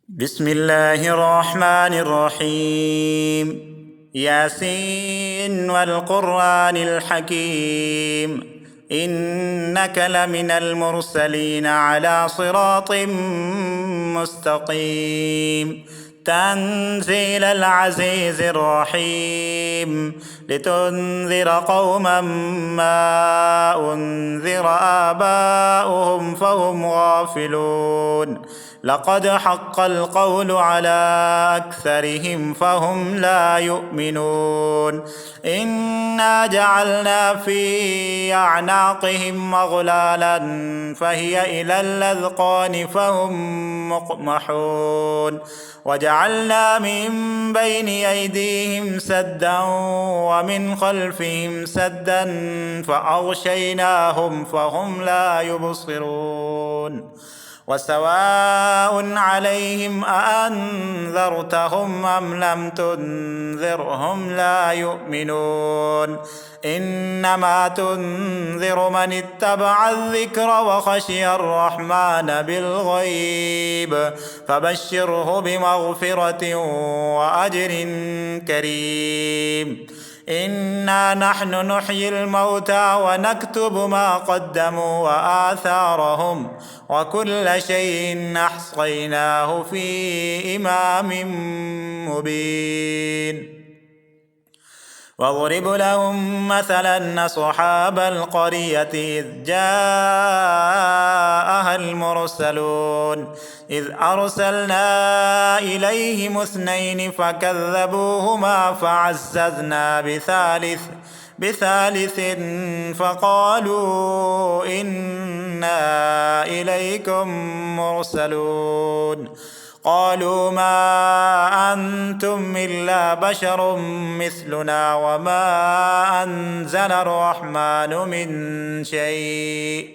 بسم الله الرحمن الرحيم. ياسين والقرآن الحكيم، إنك لمن المرسلين على صراط مستقيم. تنزيل العزيز الرحيم، لتنذر قوما ما أنذر آباؤهم فهم غافلون. لقد حق القول على أكثرهم فهم لا يؤمنون. إنا جعلنا في أعناقهم أغلالا فهي إلى الأذقان فهم مقمحون. وجعلنا من بين أيديهم سدا ومن خلفهم سدا فأغشيناهم فهم لا يبصرون. وسواء عليهم أأنذرتهم أم لم تنذرهم لا يؤمنون. إنما تنذر من اتبع الذكر وخشي الرحمن بالغيب، فبشره بمغفرة وأجر كريم. إنا نحن نحيي الموتى ونكتب ما قدموا وآثارهم، وكل شيء أحصيناه في إمام مبين. واضرب لهم مثلا أصحاب القرية إذ جاءها المرسلون إذ أرسلنا إليهم اثنين فكذبوهما فعززنا بثالث فقالوا إنا إليكم مرسلون. قالوا ما أنتم إلا بشر مثلنا وما أنزل الرحمن من شيء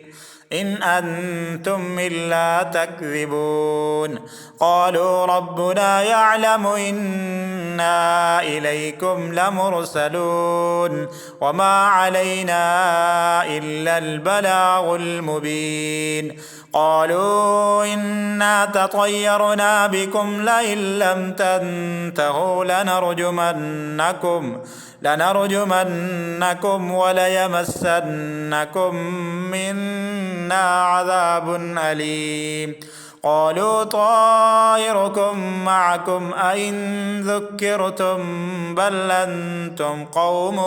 إن أنتم إلا تكذبون. قالوا ربنا يعلم إنا إليكم لمرسلون وما علينا إلا البلاغ المبين. قالوا إنا تطيرنا بكم لئن لم تنتهوا لنرجمنكم وليمسنكم منا عذاب أليم. قالوا طائركم معكم أئن ذكرتم بل أنتم قوم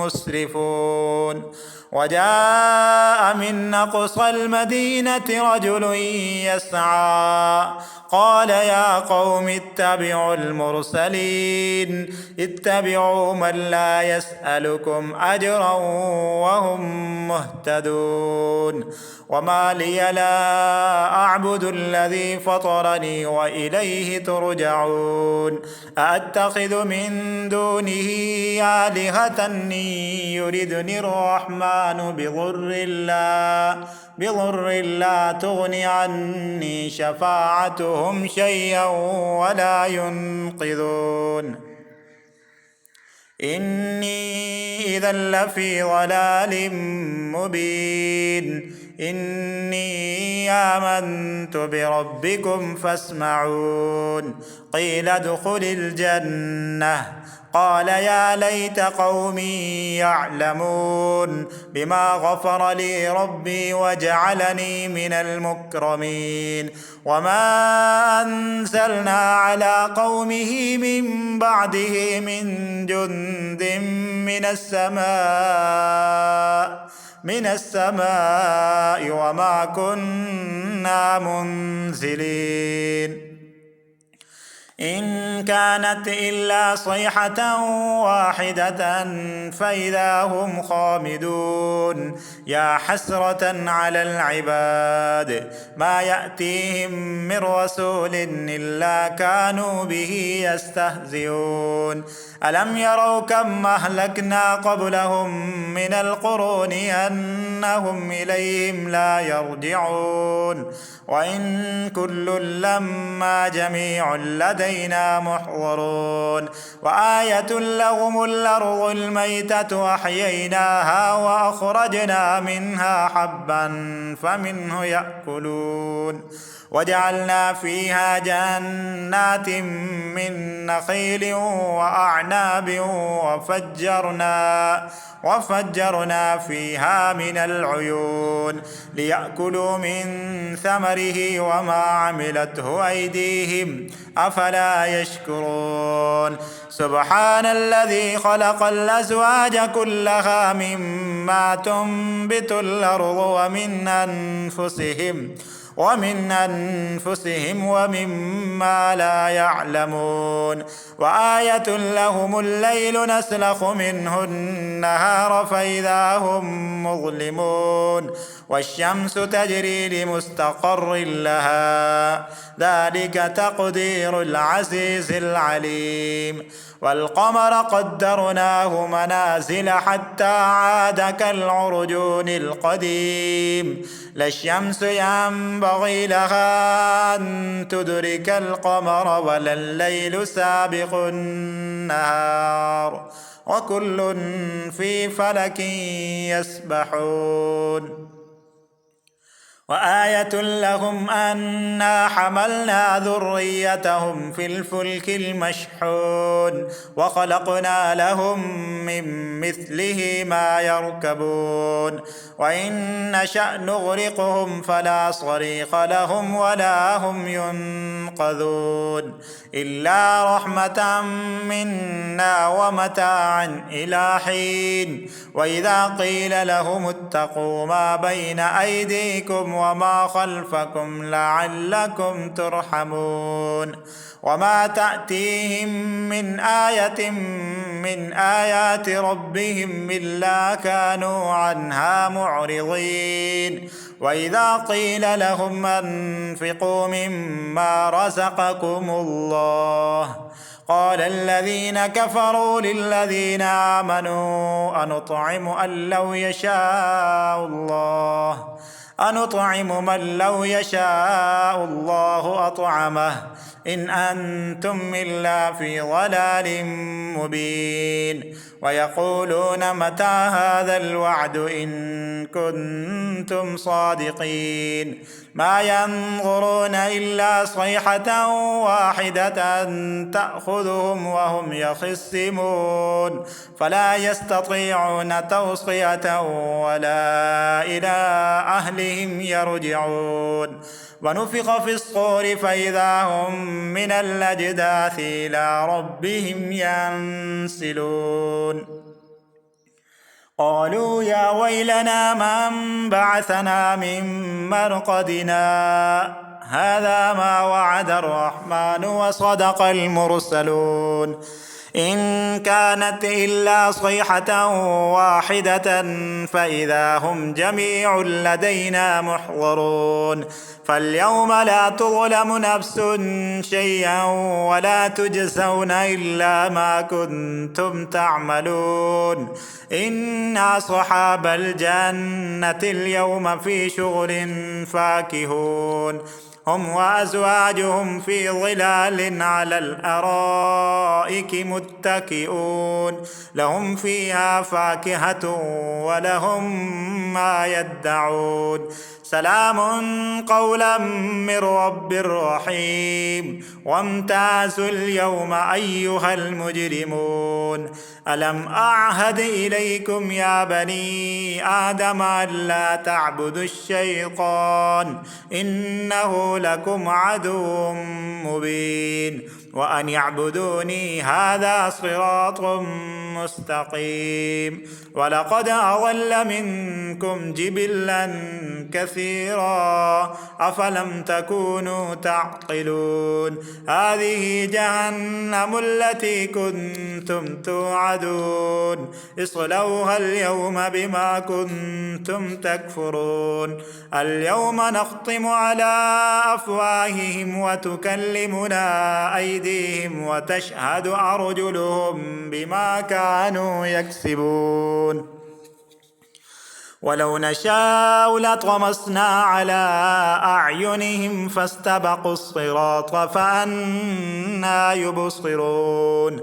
مسرفون. وجاء من أقصى المدينة رجل يسعى قال يا قوم اتبعوا المرسلين اتبعوا من لا يسألكم أجرا وهم مهتدون. وما لي لا أعبد الذي فطرني وإليه ترجعون. أأتخذ من دونه آلهة يردني الرحمن بضر لا تغن عني شفاعتهم شيئا ولا ينقذون. إني إذا لفي ضلال مبين. إني آمنت بربكم فاسمعون. قيل ادخل الجنة قال يا ليت قومي يعلمون بما غفر لي ربي وجعلني من المكرمين. وما أنزلنا على قومه من بعده من جند من السماء وما كنا منزلين. إن كانت إلا صيحة واحدة فإذا هم خامدون. يا حسرة على العباد ما يأتيهم من رسول إلا كانوا به يستهزئون. ألم يروا كم أهلكنا قبلهم من القرون أنهم إليهم لا يرجعون. وإن كل لما جميع لدينا محضرون. وآية لهم الأرض الميتة أحييناها وأخرجنا منها حبا فمنه يأكلون وجعلنا فيها جنات من نخيل وأعناب وفجرنا فيها من العيون ليأكلوا من ثمره وما عملته أيديهم أفلا يشكرون سبحان الذي خلق الأزواج كلها مما تنبت الأرض ومن أنفسهم ومما لا يعلمون وآية لهم الليل نسلخ منه النهار فإذا هم مظلمون والشمس تجري لمستقر لها ذلك تقدير العزيز العليم والقمر قدرناه منازل حتى عاد كالعرجون القديم لا الشمس ينبغي لها أن تدرك القمر ولا الليل سابق النهار وكل في فلك يسبحون وآية لهم أنا حملنا ذريتهم في الفلك المشحون وخلقنا لهم من مثله ما يركبون وإن نشأ نغرقهم فلا صريخ لهم ولا هم ينقذون إلا رحمة منا ومتاعا إلى حين وإذا قيل لهم اتقوا ما بين أيديكم وما خلفكم لعلكم ترحمون وما تأتيهم من آية من آيات ربهم إلا كانوا عنها معرضين وإذا قيل لهم أنفقوا مما رزقكم الله قال الذين كفروا للذين آمنوا أنطعم من لو يشاء الله أطعمه إن أنتم إلا في ضلال مبين ويقولون متى هذا الوعد إن كنتم صادقين ما ينظرون إلا صيحة واحدة تأخذهم وهم يخصمون فلا يستطيعون توصية ولا إلى أهلهم يرجعون ونفخ في الصور فإذا هم من الأجداث إلى ربهم ينسلون قالوا يا ويلنا من بعثنا من مرقدنا هذا ما وعد الرحمن وصدق المرسلون إن كانت إلا صيحة واحدة فإذا هم جميع لدينا محضرون فاليوم لا تظلم نفس شيئا ولا تجزون إلا ما كنتم تعملون إنا أصحاب الجنة اليوم في شغل فاكهون هم وأزواجهم في ظلال على الأرائك متكئون لهم فيها فاكهة ولهم ما يدعون سلام قولا من رب رحيم وامتازوا اليوم أيها المجرمون ألم أعهد إليكم يا بني آدم ألا تعبدوا الشيطان إنه لكم عدو مبين وأن يعبدوني هذا صراط مستقيم ولقد أضل منكم جبلا كثيرا أفلم تكونوا تعقلون هذه جهنم التي كنتم توعدون اصلوها اليوم بما كنتم تكفرون اليوم نختم على أفواههم وتكلمنا أيديهم وتشهد أرجلهم بما كانوا يكسبون ولو نشاء لطمسنا على أعينهم فاستبقوا الصراط فأنى يبصرون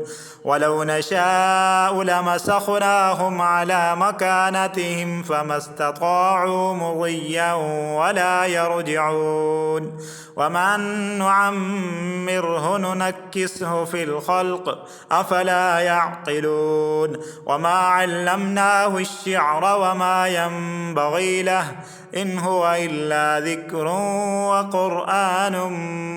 ولو نشاء لمسخناهم على مكانتهم فما استطاعوا مضيا ولا يرجعون ومن نعمره ننكسه في الخلق أفلا يعقلون وما علمناه الشعر وما ينبغي له إن هو إلا ذكر وقرآن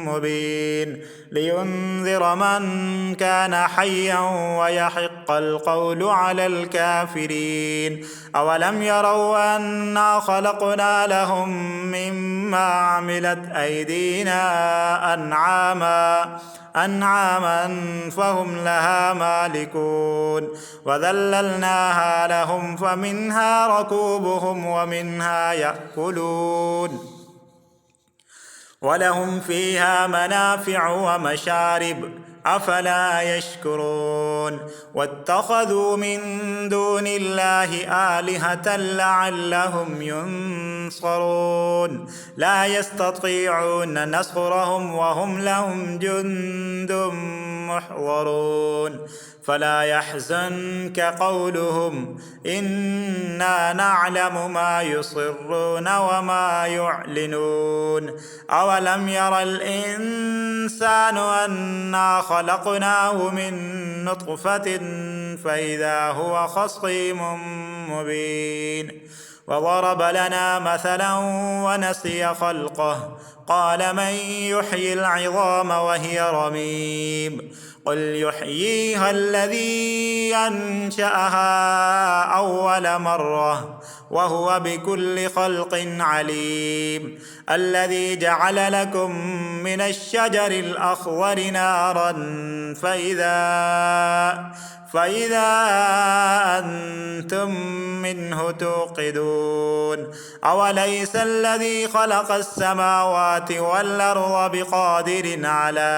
مبين لينذر من كان حيا ويحق القول على الكافرين أولم يروا أنا خلقنا لهم مما عملت أيدينا أنعاما فهم لها مالكون وذللناها لهم فمنها ركوبهم ومنها يأكلون ولهم فيها منافع ومشارب أفلا يشكرون واتخذوا من دون الله آلهة لعلهم ينصرون لا يستطيعون نصرهم وهم لهم جند محضرون فلا يحزنك قولهم إنا نعلم ما يصرون وما يعلنون أولم ير الإنسان أنا خلقناه من نطفة فإذا هو خصيم مبين وضرب لنا مثلا ونسي خلقه قال من يحيي العظام وهي رميم قل يحييها الذي أنشأها أول مرة وهو بكل خلق عليم الذي جعل لكم من الشجر الأخضر نارا فإذا أنتم منه توقدون أوليس الذي خلق السماوات والأرض بقادر على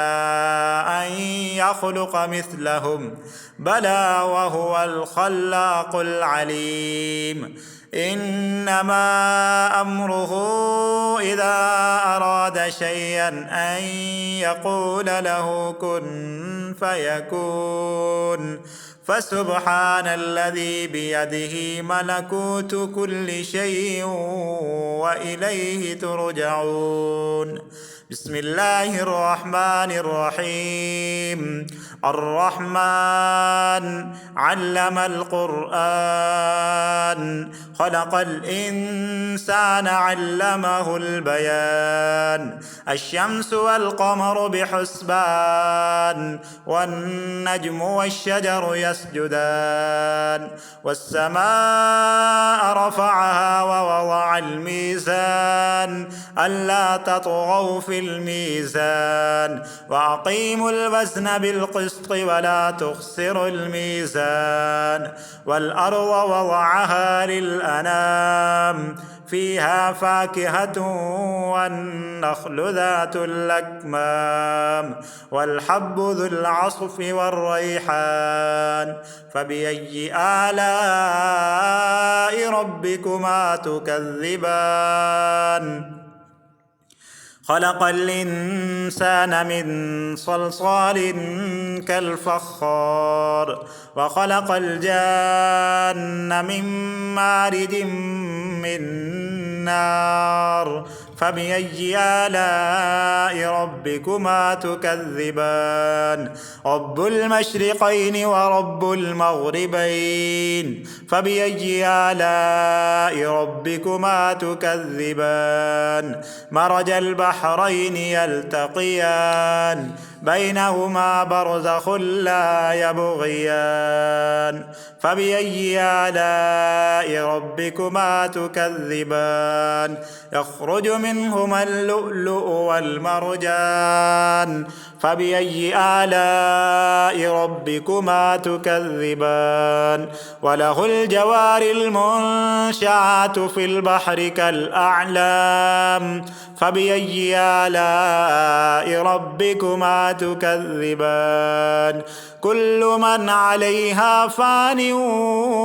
أن يخلق مثلهم بلى وهو الخلاق العليم إنما أمره إذا أراد شيئا أن يقول له كن فيكون فسبحان الذي بيده ملكوت كل شيء وإليه ترجعون بسم الله الرحمن الرحيم الرحمن علم القرآن خلق الإنسان علمه البيان الشمس والقمر بحسبان والنجم والشجر يسجدان والسماء رفعها ووضع الميزان ألا تطغوا في الميزان وأقيموا الوزن بالقسط ولا تخسروا الميزان والأرض وضعها للأنام فيها فاكهة والنخل ذات الأكمام والحب ذو العصف والريحان فبأي آلاء ربكما تكذبان خلق الإنسان من صلصال كالفخار وخلق الجان من مارد من نار فبأي آلاء ربكما تكذبان رب المشرقين ورب المغربين فبأي آلاء ربكما تكذبان مرج البحرين يلتقيان بينهما برزخ لا يبغيان فبأي آلاء ربكما تكذبان يخرج منهما اللؤلؤ والمرجان فبأي آلاء ربكما تكذبان وله الجوار المنشآت في البحر كالأعلام فبأي آلاء ربكما تكذبان كل من عليها فان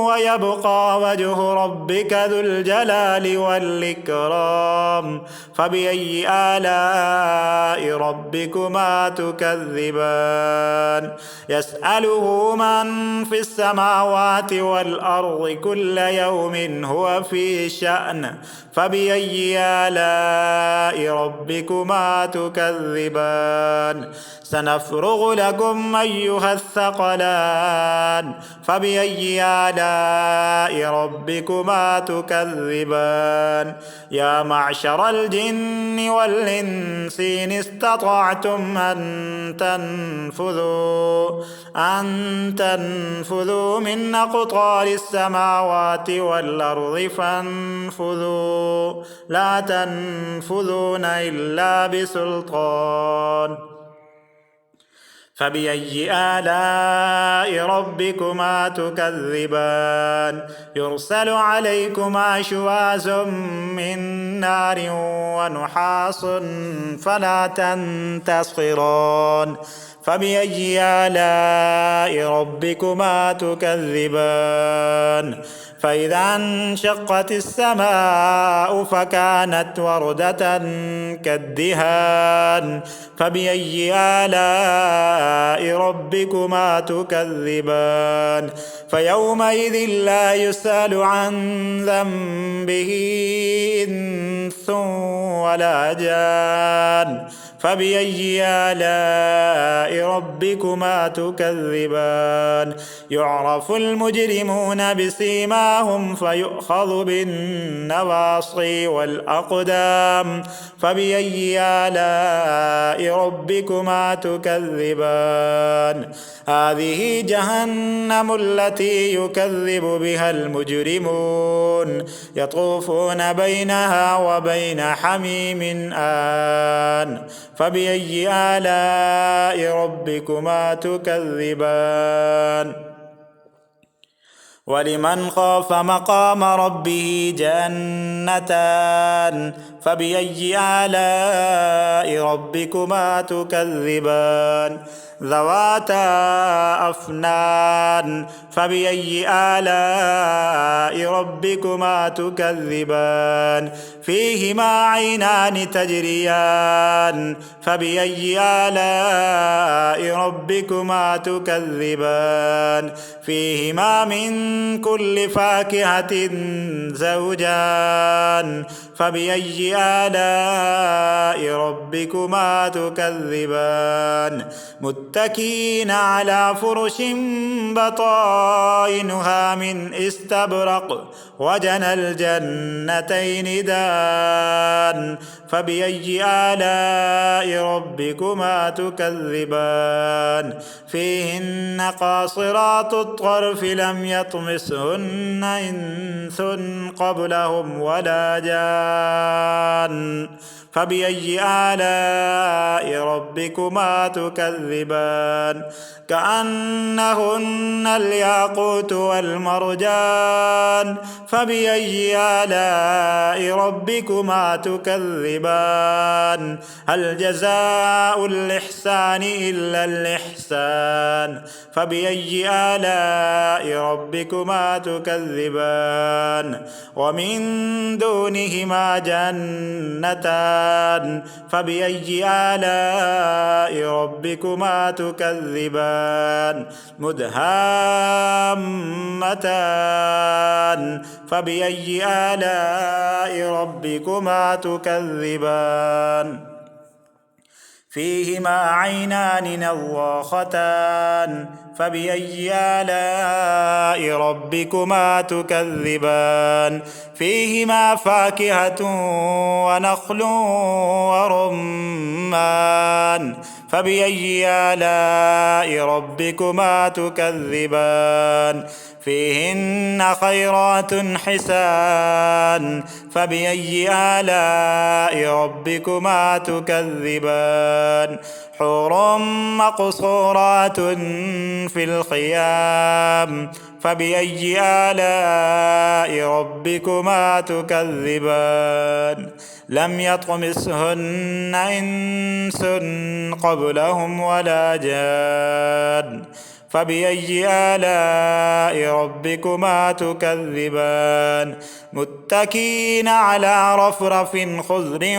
ويبقى وجه ربك ذو الجلال والإكرام فبأي آلاء ربكما تكذبان يسأله من في السماوات والأرض كل يوم هو في شأن فبأي آلاء ربكما تكذبان سنفرغ لكم أيها الثقلان فبأي آلاء ربكما تكذبان يا معشر الجن والإنس إن استطعتم أن تنفذوا من أقطار السماوات والأرض فانفذوا لا تنفذون إلا بسلطان فبأي آلاء ربكما تكذبان يرسل عليكما شواظ من نار ونحاس فلا تنتصران فبأي آلاء ربكما تكذبان فإذا انشقت السماء فكانت وردة كالدهان فبأي آلاء ربكما تكذبان فيومئذ لا يسأل عن ذنبه إنس ولا جان فبأي آلاء ربكما تكذبان يعرف المجرمون بسيماهم فيؤخذ بالنواصي والأقدام فبأي آلاء ربكما تكذبان هذه جهنم التي يكذب بها المجرمون يطوفون بينها وبين حميم آن فبأي آلاء ربكما تكذبان ولمن خاف مقام ربه جنتان فبأي آلاء ربكما تكذبان ذواتا أفنان فبأي آلاء ربكما تكذبان فيهما عينان تجريان فبأي آلاء ربكما تكذبان فيهما من كل فاكهة زوجان فبأي آلاء ربكما تكذبان متكئين على فرش بطائنها من استبرق وجنى الجنتين دان فبأي آلاء ربكما تكذبان فيهن قاصرات الطرف لم يطمسهن إنس قبلهم ولا جان فبأي آلاء ربكما تكذبان كأنهن الياقوت والمرجان فبأي آلاء ربكما تكذبان هل جزاء الإحسان إلا الإحسان فبأي آلاء ربكما تكذبان ومن دونهما جنتان فبأي آلاء ربكما تكذبان مدهامتان فبأي آلاء ربكما تكذبان فيهما عينان نضاختان فبأي آلاء ربكما تكذبان فيهما فاكهة ونخل ورمان فبأي آلاء ربكما تكذبان فيهن خيرات حسان فبأي آلاء ربكما تكذبان حور مقصورات في الخيام فبأي آلاء ربكما تكذبان لم يطمثهن إنس قبلهم ولا جان فبأي آلاء ربكما تكذبان متكئين على رفرف خضر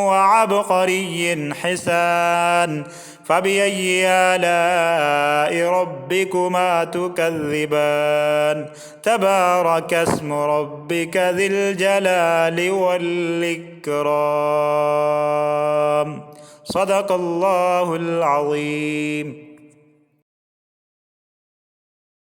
وعبقري حسان فبأي آلاء ربكما تكذبان تبارك اسم ربك ذي الجلال والإكرام صدق الله العظيم.